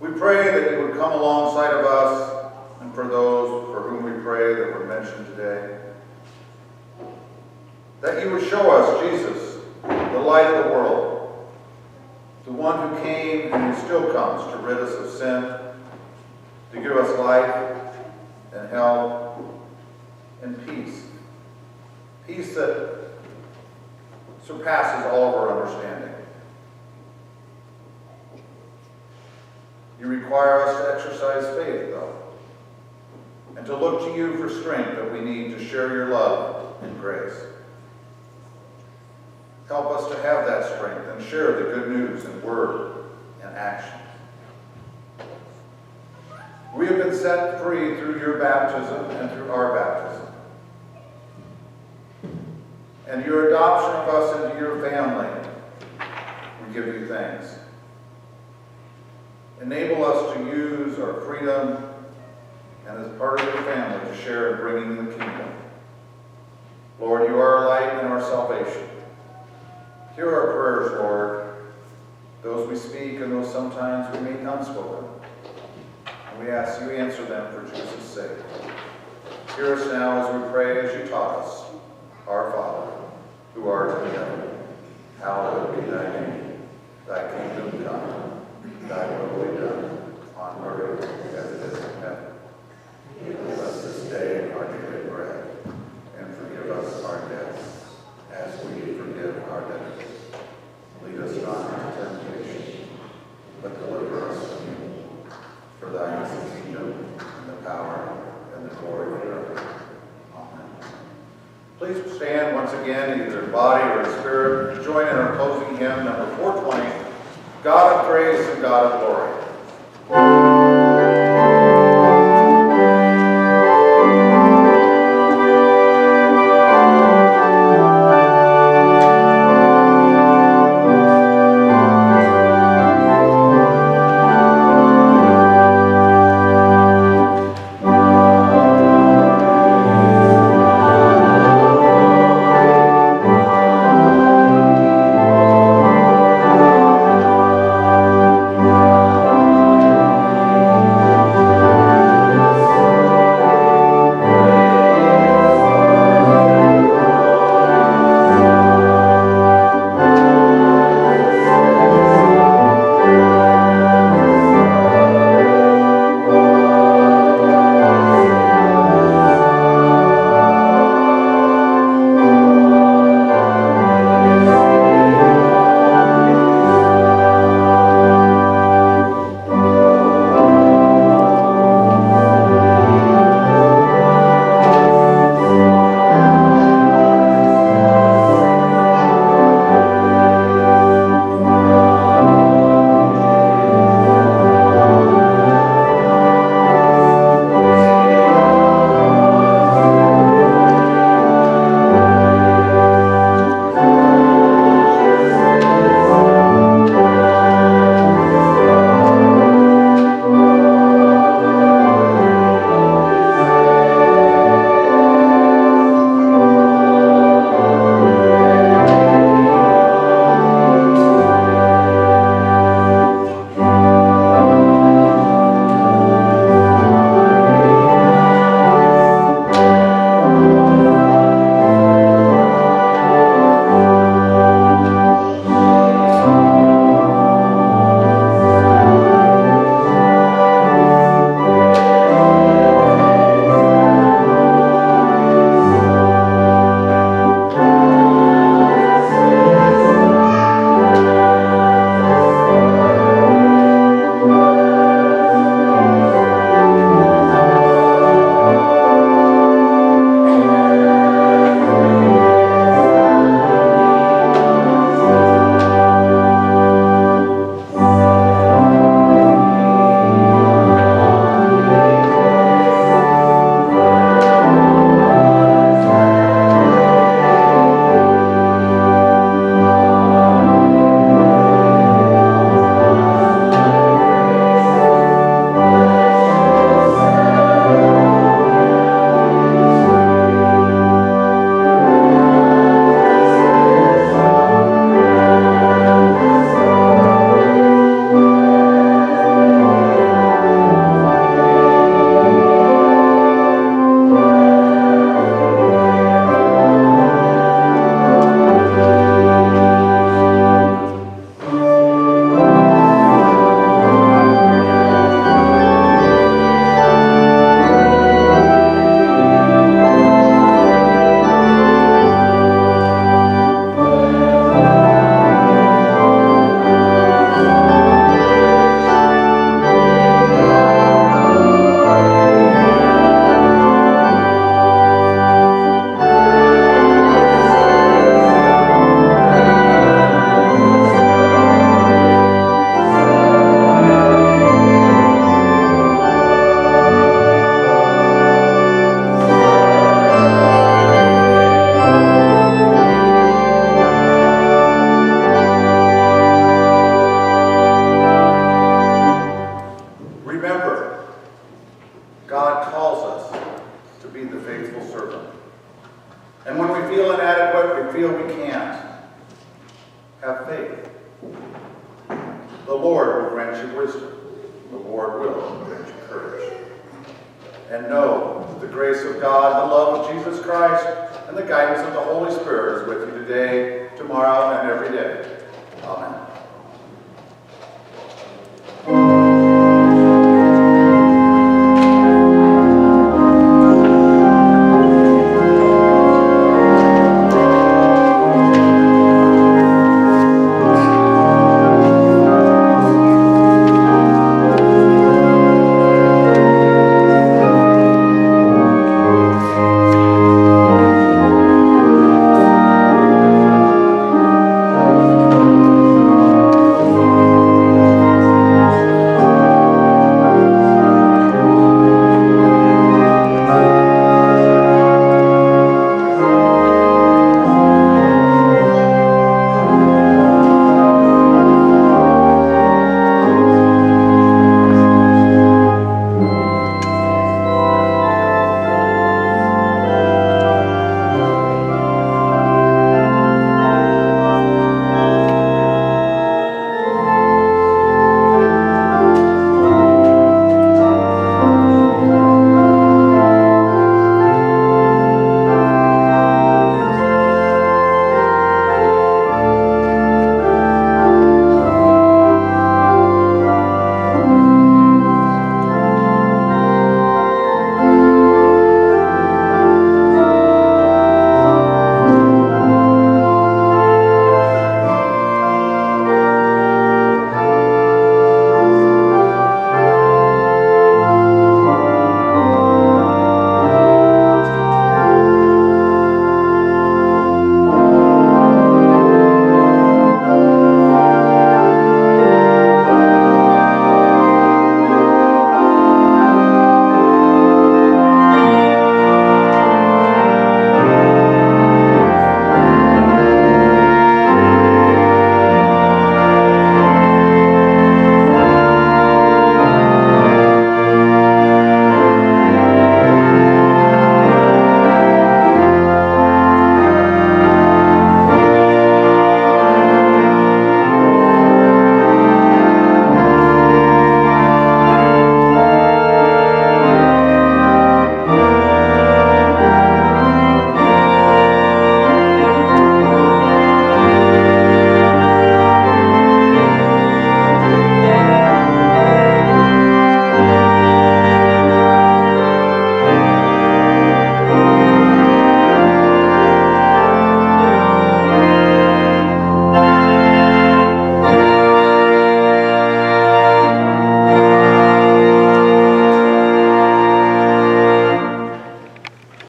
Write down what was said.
We pray that you would come alongside of us and for those for whom we pray that were mentioned today. That you would show us Jesus, the light of the world, the one who came and who still comes to rid us of sin, to give us life and health and peace. Peace that surpasses all of our understanding. You require us to exercise faith, though, and to look to you for strength that we need to share your love and grace. Help us to have that strength and share the good news in word and action. We have been set free through your baptism and through our baptism. And your adoption of us into your family, we give you thanks. Enable us to use our freedom and as part of your family to share in bringing the kingdom. Lord, you are our light and our salvation. Hear our prayers, Lord, those we speak and those sometimes we make unspoken. And we ask you answer them for Jesus' sake. Hear us now as we pray as you taught us. Our Father, who art in heaven, hallowed be thy name. Thy kingdom come, thy will be done, on earth as it is in heaven. Give us this day our daily bread, and forgive us our debts, as we forgive our debtors. Lead us not into temptation, but deliver us from evil. For thine is the kingdom, and the power, and the glory forever. Amen. Please stand once again, either in body or in spirit, and join in our closing hymn, number 420, God of Grace and God of Glory. Lord will grant you wisdom. The Lord will grant you courage. And know that the grace of God, the love of Jesus Christ, and the guidance of the Holy Spirit is with you today, tomorrow, and every day. Amen.